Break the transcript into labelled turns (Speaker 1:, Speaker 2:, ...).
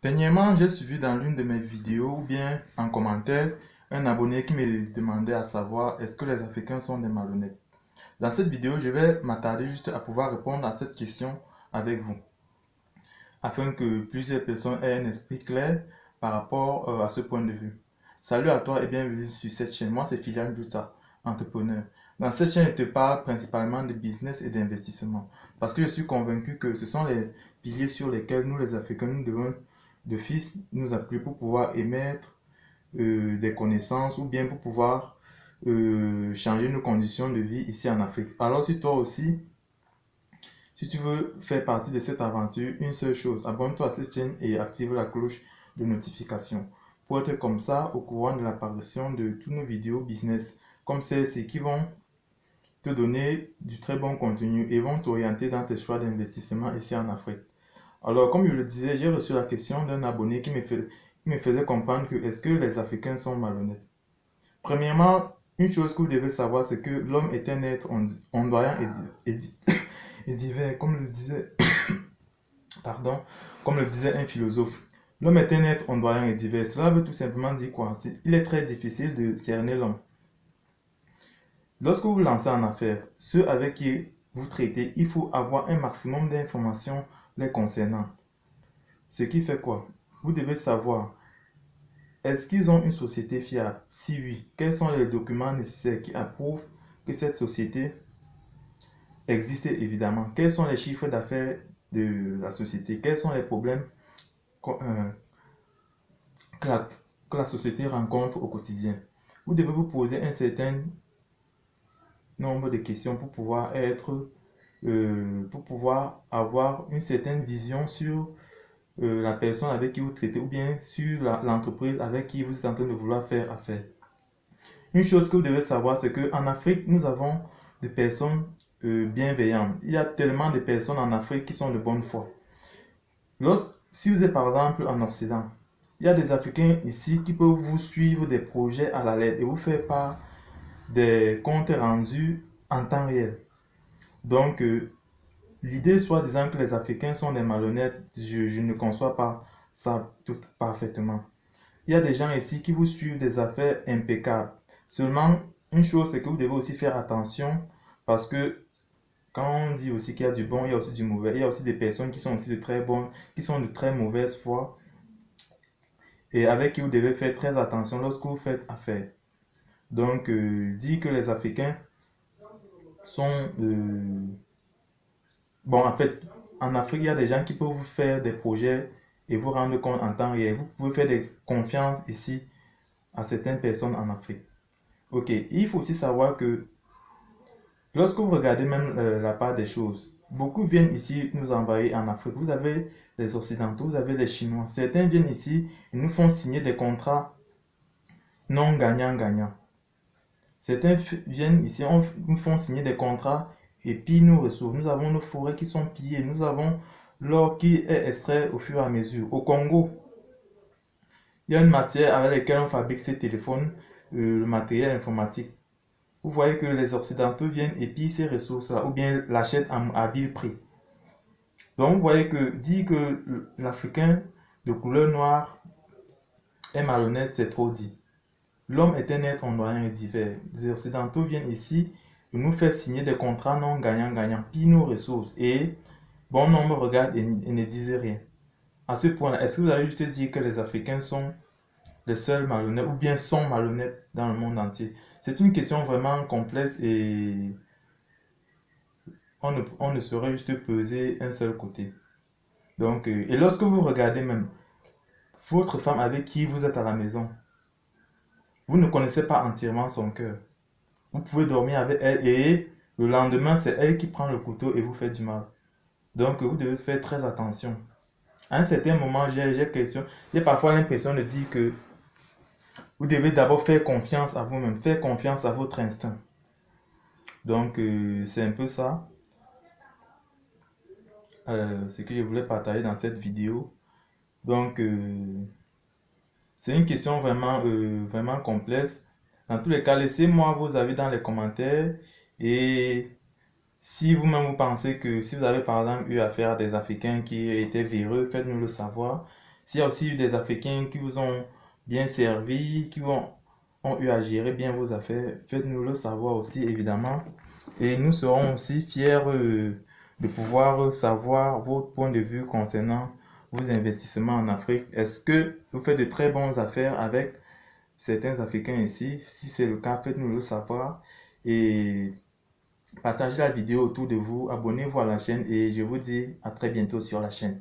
Speaker 1: Dernièrement, j'ai suivi dans l'une de mes vidéos ou bien en commentaire un abonné qui me demandait à savoir est-ce que les Africains sont des malhonnêtes. Dans cette vidéo, je vais m'attarder juste à pouvoir répondre à cette question avec vous, afin que plusieurs personnes aient un esprit clair par rapport à ce point de vue. Salut à toi et bienvenue sur cette chaîne. Moi, c'est Filian Juta, entrepreneur. Dans cette chaîne, je te parle principalement de business et d'investissement, parce que je suis convaincu que ce sont les piliers sur lesquels nous, les Africains, nous devons de fils nous appuyer pour pouvoir émettre des connaissances ou bien pour pouvoir changer nos conditions de vie ici en Afrique. Alors si toi aussi, si tu veux faire partie de cette aventure, une seule chose, abonne-toi à cette chaîne et active la cloche de notification pour être comme ça au courant de l'apparition de toutes nos vidéos business comme celles-ci qui vont te donner du très bon contenu et vont t'orienter dans tes choix d'investissement ici en Afrique. Alors, comme je le disais, j'ai reçu la question d'un abonné qui me faisait comprendre que est-ce que les Africains sont malhonnêtes. Premièrement, une chose que vous devez savoir, c'est que l'homme est un être ondoyant et divers, comme le disait, pardon, comme le disait un philosophe. L'homme est un être ondoyant et divers. Cela veut tout simplement dire quoi? Il est très difficile de cerner l'homme. Lorsque vous lancez en affaires, ceux avec qui vous traitez, il faut avoir un maximum d'informations les concernant. Ce qui fait quoi? Vous devez savoir, est-ce qu'ils ont une société fiable? Si oui, quels sont les documents nécessaires qui approuvent que cette société existe évidemment? Quels sont les chiffres d'affaires de la société? Quels sont les problèmes que la société rencontre au quotidien? Vous devez vous poser un certain nombre de questions pour pouvoir avoir une certaine vision sur la personne avec qui vous traitez ou bien sur l'entreprise avec qui vous êtes en train de vouloir faire affaire. Une chose que vous devez savoir, c'est qu'en Afrique, nous avons des personnes bienveillantes. Il y a tellement de personnes en Afrique qui sont de bonne foi. Si vous êtes par exemple en Occident, il y a des Africains ici qui peuvent vous suivre des projets à la lettre et vous faire part des comptes rendus en temps réel. Donc, l'idée soi-disant que les Africains sont des malhonnêtes, je ne conçois pas ça tout parfaitement. Il y a des gens ici qui vous suivent des affaires impeccables. Seulement, une chose, c'est que vous devez aussi faire attention parce que quand on dit aussi qu'il y a du bon, il y a aussi du mauvais. Il y a aussi des personnes qui sont aussi de très bonnes, qui sont de très mauvaise foi et avec qui vous devez faire très attention lorsque vous faites affaire. Donc, dire que les Africains sont... Bon, en fait, en Afrique, il y a des gens qui peuvent vous faire des projets et vous rendre compte en temps réel. Vous pouvez faire des confiances ici à certaines personnes en Afrique. Ok, il faut aussi savoir que lorsque vous regardez même la part des choses, beaucoup viennent ici nous envahir en Afrique. Vous avez les Occidentaux, vous avez les Chinois. Certains viennent ici et nous font signer des contrats non gagnant-gagnant. Certains viennent ici, nous font signer des contrats et pillent nos ressources. Nous avons nos forêts qui sont pillées. Nous avons l'or qui est extrait au fur et à mesure. Au Congo, il y a une matière avec laquelle on fabrique ces téléphones, le matériel informatique. Vous voyez que les Occidentaux viennent et pillent ces ressources-là ou bien l'achètent à vil prix. Donc vous voyez que dire que l'Africain de couleur noire est malhonnête, c'est trop dit. L'homme est un être ondoyant et divers. Les Occidentaux viennent ici et nous faire signer des contrats non gagnant-gagnant, pillent nos ressources et bon nombre regardent et ne disent rien. À ce point-là, est-ce que vous allez juste dire que les Africains sont les seuls malhonnêtes ou bien sont malhonnêtes dans le monde entier? C'est une question vraiment complexe et on ne saurait juste peser un seul côté. Donc, et lorsque vous regardez même votre femme avec qui vous êtes à la maison, vous ne connaissez pas entièrement son cœur. Vous pouvez dormir avec elle et le lendemain, c'est elle qui prend le couteau et vous fait du mal. Donc, vous devez faire très attention. À un certain moment, j'ai parfois l'impression de dire que vous devez d'abord faire confiance à vous-même, faire confiance à votre instinct. Donc, c'est un peu ça, ce que je voulais partager dans cette vidéo. Donc, c'est une question vraiment complexe. Dans tous les cas, laissez-moi vos avis dans les commentaires. Et si vous-même vous pensez que si vous avez par exemple eu affaire à des Africains qui étaient véreux, faites-nous le savoir. S'il y a aussi eu des Africains qui vous ont bien servi, ont eu à gérer bien vos affaires, faites-nous le savoir aussi, évidemment. Et nous serons aussi fiers de pouvoir savoir votre point de vue concernant vos investissements en Afrique. Est-ce que vous faites de très bonnes affaires avec certains Africains ici? Si c'est le cas, faites-nous le savoir. Et partagez la vidéo autour de vous, abonnez-vous à la chaîne et je vous dis à très bientôt sur la chaîne.